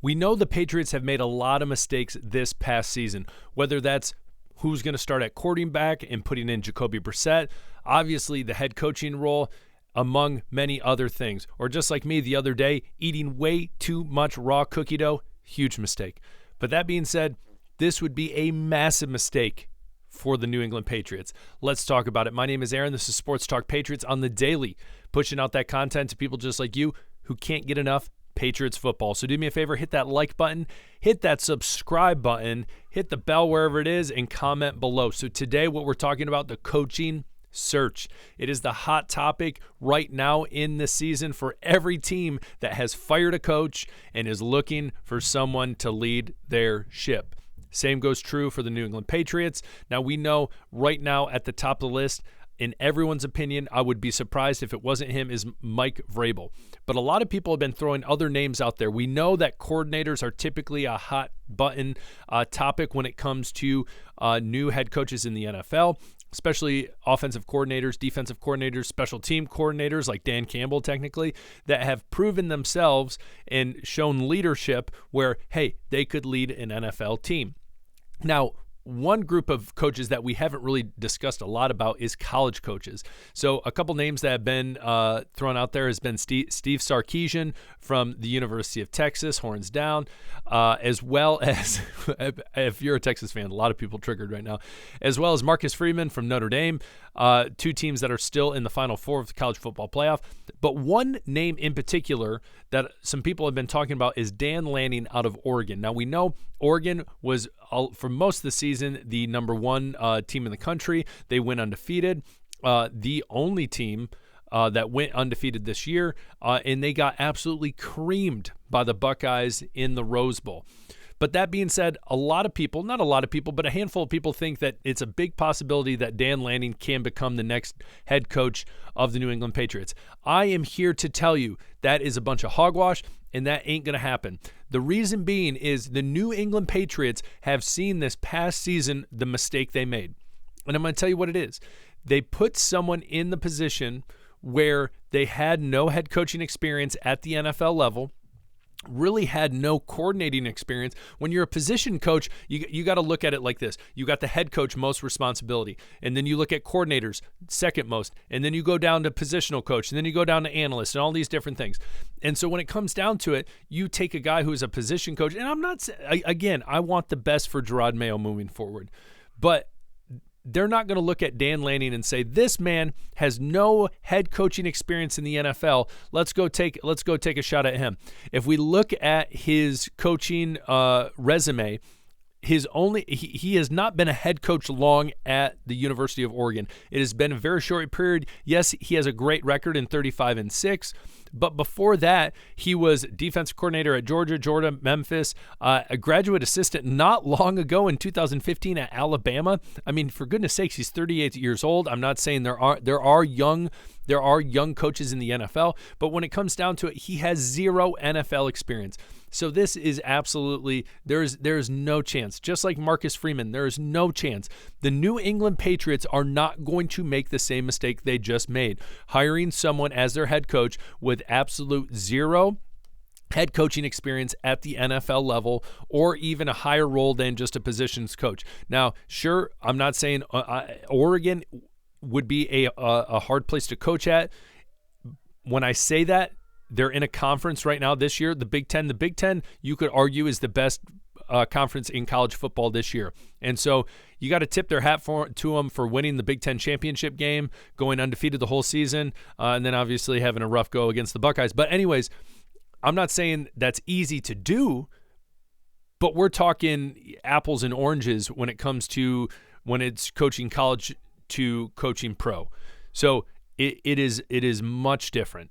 We know the Patriots have made a lot of mistakes this past season, whether that's who's going to start at quarterback and putting in Jacoby Brissett, obviously the head coaching role, among many other things. Or just like me the other day, eating way too much raw cookie dough, huge mistake. But that being said, this would be a massive mistake for the New England Patriots. Let's talk about it. My name is Aaron. This is Sports Talk Patriots on the daily, pushing out that content to people just like you who can't get enough Patriots football. So do me a favor, hit that like button, hit that subscribe button, hit the bell wherever it is, and comment below. So today what we're talking about, the coaching search. It is the hot topic right now in the season for every team that has fired a coach and is looking for someone to lead their ship. Same goes true for the New England Patriots. Now we know right now at the top of the list, in everyone's opinion, I would be surprised if it wasn't him, is Mike Vrabel. But a lot of people have been throwing other names out there. We know that coordinators are typically a hot button topic when it comes to new head coaches in the NFL, especially offensive coordinators, defensive coordinators, special team coordinators like Dan Campbell technically, that have proven themselves and shown leadership where, hey, they could lead an NFL team. Now, one group of coaches that we haven't really discussed a lot about is college coaches. So a couple names that have been thrown out there has been Steve Sarkisian from the University of Texas, horns down, as well as, if you're a Texas fan, a lot of people triggered right now, as well as Marcus Freeman from Notre Dame, two teams that are still in the Final Four of the college football playoff. But one name in particular that some people have been talking about is Dan Lanning out of Oregon. Now, we know Oregon was, for most of the season, the number one team in the country. They went undefeated, the only team that went undefeated this year, and they got absolutely creamed by the Buckeyes in the Rose Bowl. But that being said, a lot of people, not a lot of people, but a handful of people think that it's a big possibility that Dan Lanning can become the next head coach of the New England Patriots. I am here to tell you that is a bunch of hogwash, and that ain't going to happen. The reason being is the New England Patriots have seen this past season the mistake they made. And I'm going to tell you what it is. They put someone in the position where they had no head coaching experience at the NFL level, really had no coordinating experience. When you're a position coach, you got to look at it like this. You got the head coach, most responsibility, and then you look at coordinators, second most, and then you go down to positional coach, and then you go down to analyst and all these different things. And so when it comes down to it, you take a guy who's a position coach, and I want the best for Gerard Mayo moving forward, but they're not going to look at Dan Lanning and say, this man has no head coaching experience in the NFL. Let's go take a shot at him. If we look at his coaching resume, he has not been a head coach long at the University of Oregon. It has been a very short period. Yes, he has a great record in 35-6. But before that, he was defensive coordinator at Georgia, Memphis, a graduate assistant not long ago in 2015 at Alabama. I mean, for goodness sakes, he's 38 years old. I'm not saying there are young coaches in the NFL, but when it comes down to it, he has zero NFL experience. So this is absolutely, there is no chance. Just like Marcus Freeman, there is no chance. The New England Patriots are not going to make the same mistake they just made, hiring someone as their head coach with absolute zero head coaching experience at the NFL level, or even a higher role than just a positions coach. Now, sure, I'm not saying Oregon would be a hard place to coach at. When I say that, they're in a conference right now this year, the Big Ten. The Big Ten, you could argue, is the best conference in college football this year. And so you got to tip their hat to them for winning the Big Ten championship game, going undefeated the whole season, and then obviously having a rough go against the Buckeyes. But anyways, I'm not saying that's easy to do, but we're talking apples and oranges when it comes to when it's coaching college to coaching pro. So it is much different.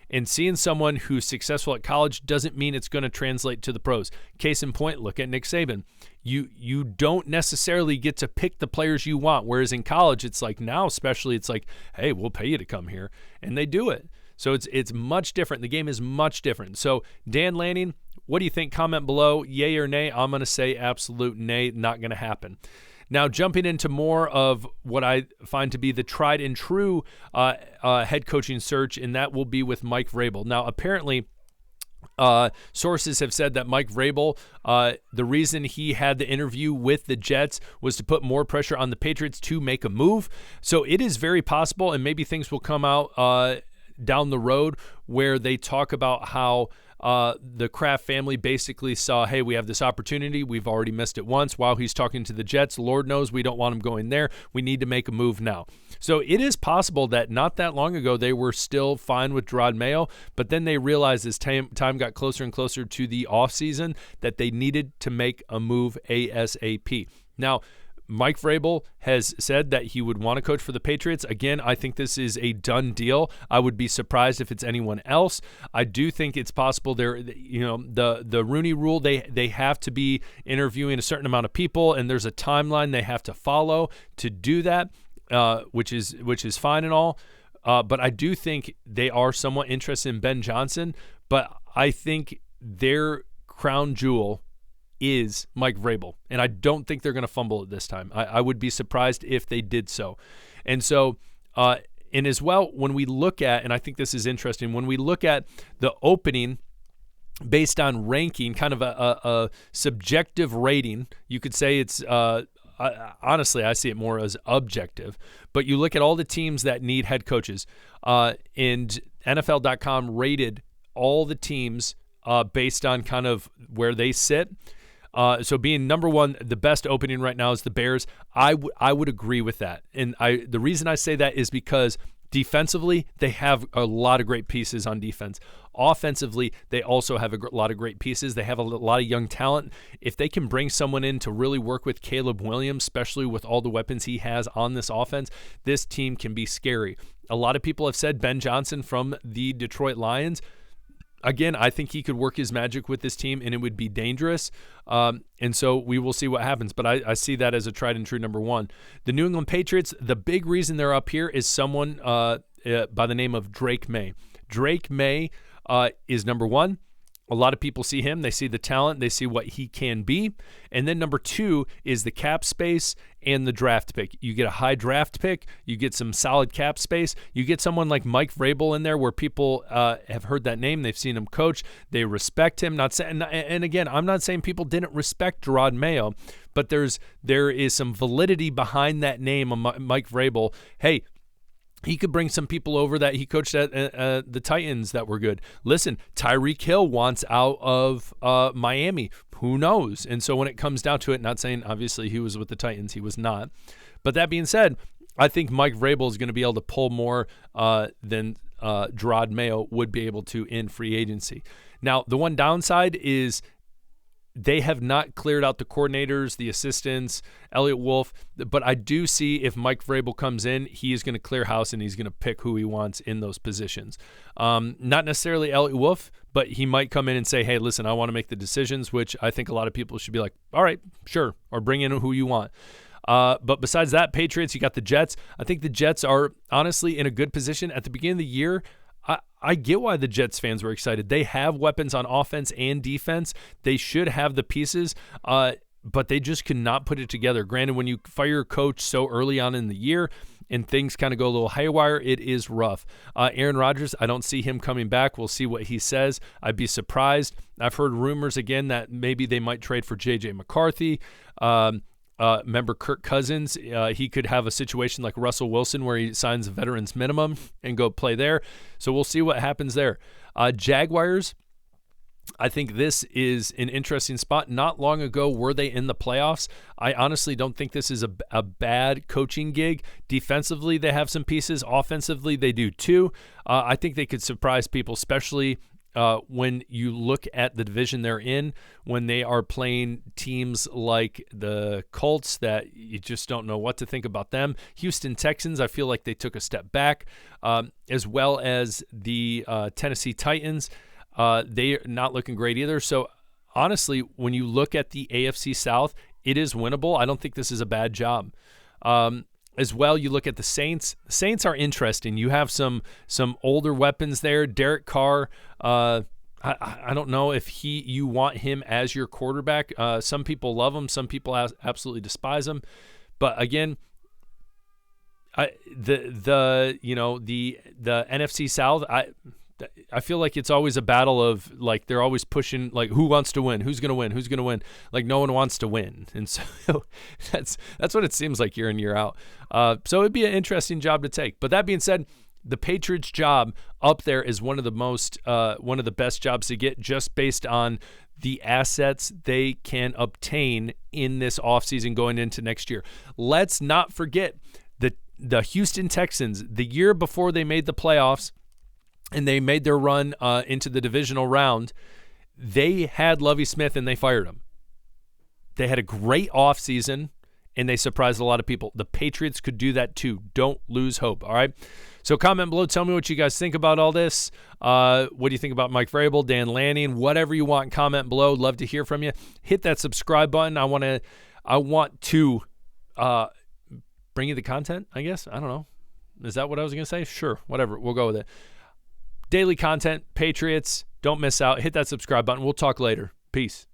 And seeing someone who's successful at college doesn't mean it's going to translate to the pros. Case in point, look at Nick Saban. You don't necessarily get to pick the players you want, whereas in college, it's like now especially, it's like, hey, we'll pay you to come here, and they do it. So it's much different. The game is much different. So Dan Lanning, what do you think? Comment below, yay or nay. I'm going to say absolute nay, not going to happen. Now, jumping into more of what I find to be the tried and true head coaching search, and that will be with Mike Vrabel. Now, apparently, Sources have said that Mike Vrabel, the reason he had the interview with the Jets was to put more pressure on the Patriots to make a move. So it is very possible, and maybe things will come out down the road where they talk about how the Kraft family basically saw, hey, we have this opportunity. We've already missed it once while he's talking to the Jets. Lord knows we don't want him going there. We need to make a move now. So it is possible that not that long ago they were still fine with Gerard Mayo, but then they realized as time got closer and closer to the offseason that they needed to make a move ASAP. Now, Mike Vrabel has said that he would want to coach for the Patriots. Again, I think this is a done deal. I would be surprised if it's anyone else. I do think it's possible the Rooney Rule, they have to be interviewing a certain amount of people, and there's a timeline they have to follow to do that, which is fine and all. But I do think they are somewhat interested in Ben Johnson, but I think their crown jewel is Mike Vrabel, and I don't think they're going to fumble it this time. I would be surprised if they did so. And so, and as well, when we look at, and I think this is interesting, when we look at the opening based on ranking, kind of a subjective rating, you could say it's, honestly, I see it more as objective, but you look at all the teams that need head coaches, and NFL.com rated all the teams based on kind of where they sit. So being number one, the best opening right now is the Bears. I would agree with that. And the reason I say that is because defensively, they have a lot of great pieces on defense. Offensively, they also have a lot of great pieces. They have a lot of young talent. If they can bring someone in to really work with Caleb Williams, especially with all the weapons he has on this offense, this team can be scary. A lot of people have said Ben Johnson from the Detroit Lions. Again, I think he could work his magic with this team, and it would be dangerous. And so we will see what happens. But I see that as a tried and true number one. The New England Patriots, the big reason they're up here is someone by the name of Drake May. Drake May is number one. A lot of people see him. They see the talent. They see what he can be. And then number two is the cap space and the draft pick. You get a high draft pick. You get some solid cap space. You get someone like Mike Vrabel in there where people have heard that name. They've seen him coach. They respect him. And again, I'm not saying people didn't respect Gerard Mayo, but there is some validity behind that name of Mike Vrabel. Hey, he could bring some people over that he coached at the Titans that were good. Listen, Tyreek Hill wants out of Miami. Who knows? And so when it comes down to it, not saying obviously he was with the Titans, he was not. But that being said, I think Mike Vrabel is going to be able to pull more than Gerard Mayo would be able to in free agency. Now, the one downside is they have not cleared out the coordinators, the assistants, Elliott Wolf. But I do see if Mike Vrabel comes in, he is going to clear house and he's going to pick who he wants in those positions. Not necessarily Elliott Wolf, but he might come in and say, hey, listen, I want to make the decisions, which I think a lot of people should be like, all right, sure, or bring in who you want. But besides that, Patriots, you got the Jets. I think the Jets are honestly in a good position. At the beginning of the year, I get why the Jets fans were excited. They have weapons on offense and defense. They should have the pieces, but they just could not put it together. Granted, when you fire a coach so early on in the year and things kind of go a little haywire, it is rough. Aaron Rodgers, I don't see him coming back. We'll see what he says. I'd be surprised. I've heard rumors again that maybe they might trade for J.J. McCarthy. Remember Kirk Cousins, he could have a situation like Russell Wilson where he signs a veteran's minimum and go play there. So we'll see what happens there. Jaguars, I think this is an interesting spot. Not long ago were they in the playoffs. I honestly don't think this is a bad coaching gig. Defensively, they have some pieces. Offensively, they do too. I think they could surprise people, especially when you look at the division they're in, when they are playing teams like the Colts that you just don't know what to think about them. Houston Texans, I feel like they took a step back, as well as the Tennessee Titans. They're not looking great either. So honestly, when you look at the AFC South, it is winnable. I don't think this is a bad job. As well, you look at the Saints. The Saints are interesting. You have some older weapons there. Derek Carr, I don't know if you want him as your quarterback. Some people love him. Some people absolutely despise him. But again, the NFC South, I feel like it's always a battle of, like, they're always pushing, like, who wants to win? Who's going to win? Who's going to win? Like, no one wants to win. And so that's what it seems like year in, year out. So it'd be an interesting job to take. But that being said, the Patriots job up there is one of the best jobs to get, just based on the assets they can obtain in this offseason going into next year. Let's not forget the Houston Texans, the year before they made the playoffs and they made their run into the divisional round, they had Lovie Smith and they fired him. They had a great offseason and they surprised a lot of people. The Patriots could do that too. Don't lose hope, all right? So comment below. Tell me what you guys think about all this. What do you think about Mike Vrabel, Dan Lanning, whatever you want, comment below. Love to hear from you. Hit that subscribe button. I want to bring you the content, I guess. I don't know. Is that what I was going to say? Sure, whatever. We'll go with it. Daily content, Patriots. Don't miss out. Hit that subscribe button. We'll talk later. Peace.